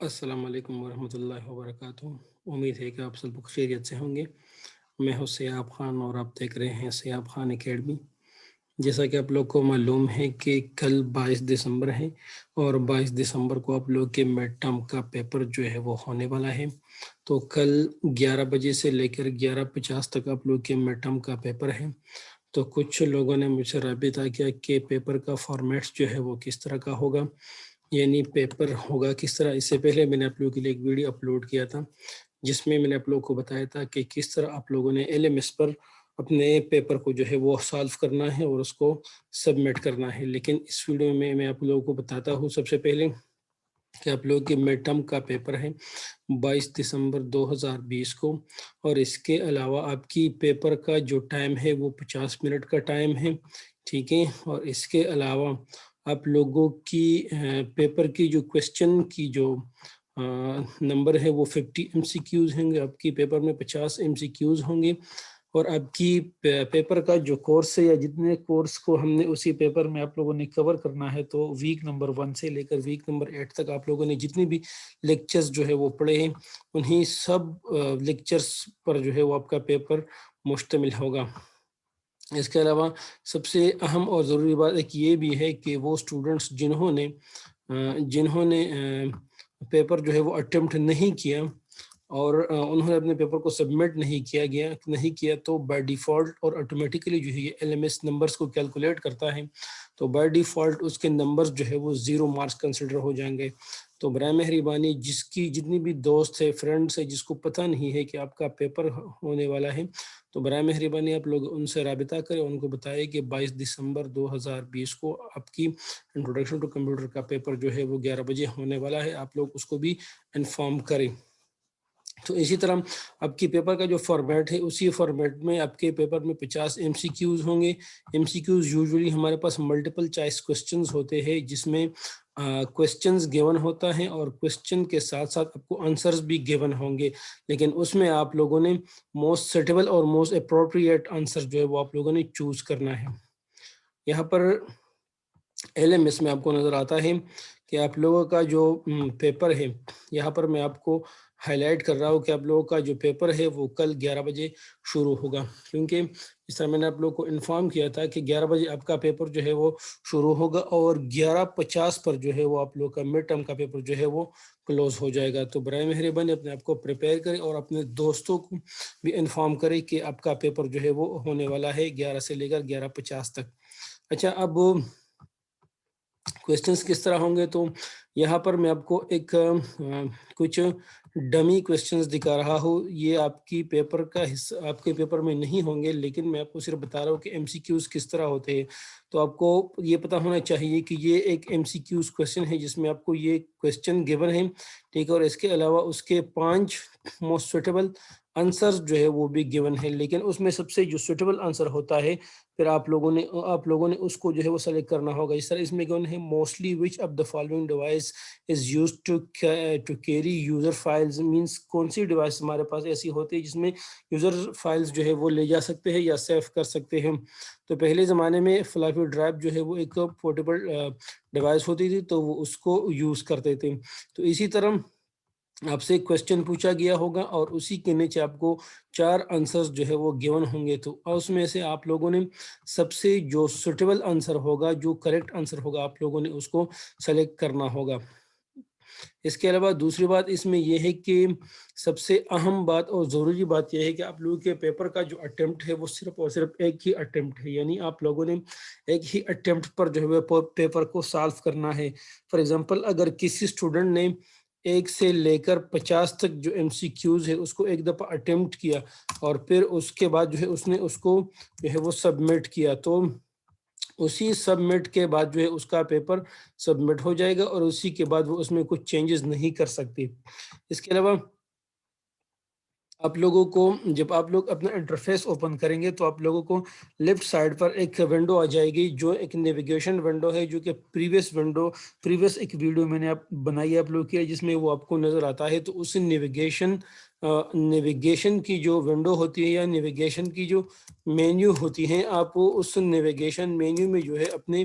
السلام علیکم ورحمۃ اللہ وبرکاتہ۔ امید ہے کہ آپ سب خیریت سے ہوں گے۔ میں ہوں سیاب خان اور آپ دیکھ رہے ہیں سیاب خان اکیڈمی۔ جیسا کہ آپ لوگ کو معلوم ہے کہ کل 22 دسمبر ہے اور 22 دسمبر کو آپ لوگ کے میڈ ٹرم کا پیپر جو ہے وہ ہونے والا ہے۔ تو کل 11 بجے سے لے کر 11:50 تک آپ لوگ کے میڈ ٹرم کا پیپر ہے۔ تو کچھ لوگوں نے مجھ سے رابطہ کیا کہ پیپر کا فارمیٹس جو ہے وہ کس طرح کا ہوگا، یعنی پیپر ہوگا کس طرح۔ اس سے پہلے میں نے آپ لوگوں کے لیے ایک ویڈیو اپلوڈ کیا تھا جس میں نے آپ لوگوں کو بتایا تھا کہ کس طرح آپ لوگوں نے LMS پر اپنے پیپر کو جو ہے وہ سالو کرنا ہے اور اس کو سبمٹ کرنا ہے۔ لیکن اس ویڈیو میں آپ لوگوں کو بتاتا ہوں سب سے پہلے کہ آپ لوگوں کے میڈ ٹرم کا پیپر ہے 22 دسمبر 2020 کو، اور اس کے علاوہ آپ کی پیپر کا جو ٹائم ہے وہ 50 منٹ کا ٹائم ہے، ٹھیک ہے۔ اور اس کے علاوہ آپ لوگوں کی پیپر کی جو کوشچن کی جو نمبر ہے وہ 50 MCQs ہوں گے۔ آپ کی پیپر میں 50 MCQs ہوں گے، اور آپ کی پیپر کا جو کورس ہے یا جتنے کورس کو ہم نے اسی پیپر میں آپ لوگوں نے کور کرنا ہے، تو ویک نمبر 1 سے لے کر ویک نمبر 8 تک آپ لوگوں نے جتنے بھی لیکچرز جو ہے وہ پڑھے ہیں انہی سب لیکچرز پر جو ہے وہ آپ کا پیپر مشتمل ہوگا۔ اس کے علاوہ سب سے اہم اور ضروری بات ایک یہ بھی ہے کہ وہ اسٹوڈنٹس جنہوں نے پیپر جو ہے وہ اٹیمپٹ نہیں کیا اور انہوں نے اپنے پیپر کو سبمٹ نہیں کیا تو بائی ڈیفالٹ اور آٹومیٹیکلی جو ہے یہ LMS نمبرز کو کیلکولیٹ کرتا ہے، تو بائی ڈیفالٹ اس کے نمبرز جو ہے وہ 0 مارکس کنسیڈر ہو جائیں گے۔ تو برائے مہربانی جس کی جتنی بھی دوست ہے، فرینڈس ہے، جس کو پتہ نہیں ہے کہ آپ کا پیپر ہونے والا ہے، تو برائے مہربانی آپ لوگ ان سے رابطہ کریں، ان کو بتائیں کہ 22 دسمبر 2020 کو آپ کی انٹروڈکشن ٹو کمپیوٹر کا پیپر جو ہے وہ 11 بجے ہونے والا ہے، آپ لوگ اس کو بھی انفارم کریں۔ تو اسی طرح آپ کی پیپر کا جو فارمیٹ ہے اسی فارمیٹ میں آپ کے پیپر میں 50 MCQs ہوں گے۔ MCQs یوزولی ہمارے پاس ملٹیپل چوائس کوسچنز ہوتے ہیں جس میں کوسچنز گیون ہوتا ہے اور کوسچن کے ساتھ ساتھ آپ کو آنسرز بھی گیون ہوں گے، لیکن اس میں آپ لوگوں نے موسٹ سیٹیبل اور موسٹ اپروپریٹ آنسر جو ہے وہ آپ لوگوں نے چوز کرنا ہے۔ یہاں پر LMS میں آپ کو نظر آتا ہے کہ آپ لوگوں کا جو پیپر ہے، یہاں پر میں آپ کو ہائی لائٹ کر رہا ہوں کہ آپ لوگوں کا جو پیپر ہے وہ کل 11 بجے شروع ہوگا، کیونکہ اس طرح میں نے آپ لوگوں کو انفارم کیا تھا کہ 11 بجے آپ کا پیپر جو ہے وہ شروع ہوگا اور 11:50 پر جو ہے وہ آپ لوگوں کا مڈ ٹرم کا پیپر جو ہے وہ کلوز ہو جائے گا۔ تو برائے مہربانی اپنے آپ کو پریپیئر کریں اور اپنے دوستوں کو بھی انفارم کریں کہ آپ کا پیپر جو ہے وہ ہونے والا ہے 11 سے لے کر 11:50 تک۔ اچھا، اب کویسچنز کس طرح ہوں گے، تو یہاں پر میں آپ کو ایک کچھ ڈمی کویسچنز دکھا رہا ہوں۔ یہ آپ کی پیپر کا حصہ آپ کے پیپر میں نہیں ہوں گے، لیکن میں آپ کو صرف بتا رہا ہوں کہ MCQs کس طرح ہوتے ہیں۔ تو آپ کو یہ پتہ ہونا چاہیے کہ یہ ایک MCQs کویسچن ہے جس میں آپ کو یہ کویسچن گیون ہے، ٹھیک ہے، اور اس کے علاوہ اس کے 5 موسٹ سوٹیبل آنسرز جو ہے وہ بھی گیون ہے، لیکن اس میں سب سے جو سوٹیبل آنسر ہوتا ہے پھر آپ لوگوں نے اس کو جو ہے وہ سلیکٹ کرنا ہوگا۔ اس طرح اس میں گیون ہے mostly which of the following device is used to carry user files, means کون سی ڈیوائس ہمارے پاس ایسی ہوتی ہے جس میں یوزر فائلز جو ہے وہ لے جا سکتے ہیں یا سیو کر سکتے ہیں۔ تو پہلے زمانے میں فلاپی ڈرائیو جو ہے وہ ایک پورٹیبل ڈیوائس ہوتی تھی تو وہ اس کو یوز کرتے تھے۔ تو اسی طرح آپ سے کویسچن پوچھا گیا ہوگا اور اسی کے نیچے آپ کو 4 آنسرز جو ہے وہ گیون ہوں گے، تو اس میں سے آپ لوگوں نے سب سے جو سوٹیبل آنسر ہوگا، جو کریکٹ آنسر ہوگا، آپ لوگوں نے اس کو سلیکٹ کرنا ہوگا۔ اس کے علاوہ دوسری بات اس میں یہ ہے کہ سب سے اہم بات اور ضروری بات یہ ہے کہ آپ لوگوں کے پیپر کا جو اٹیمپٹ ہے وہ صرف اور صرف ایک ہی اٹیمپٹ ہے، یعنی آپ لوگوں نے ایک ہی اٹیمپٹ پر جو ہے وہ پیپر کو سالو کرنا ہے۔ فار ایگزامپل اگر کسی اسٹوڈنٹ نے 1 سے لے کر 50 تک جو MCQs ہے اس کو ایک دفعہ اٹیمپٹ کیا اور پھر اس کے بعد جو ہے اس نے اس کو جو ہے وہ سبمٹ کیا، تو اسی سبمٹ کے بعد جو ہے اس کا پیپر سبمٹ ہو جائے گا اور اسی کے بعد وہ اس میں کچھ چینجز نہیں کر سکتے۔ اس کے علاوہ آپ لوگوں کو جب آپ لوگ اپنا انٹرفیس اوپن کریں گے تو آپ لوگوں کو لیفٹ سائڈ پر ایک ونڈو آ جائے گی جو ایک نیویگیشن ونڈو ہے، جو کہ پریویس ایک ویڈیو میں نے بنائی آپ لوگ کی جس میں وہ آپ کو نظر آتا ہے۔ تو اس نیویگیشن کی جو ونڈو ہوتی ہے یا نیویگیشن کی جو مینیو ہوتی ہیں، آپ اس نیویگیشن مینیو میں جو ہے اپنے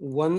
1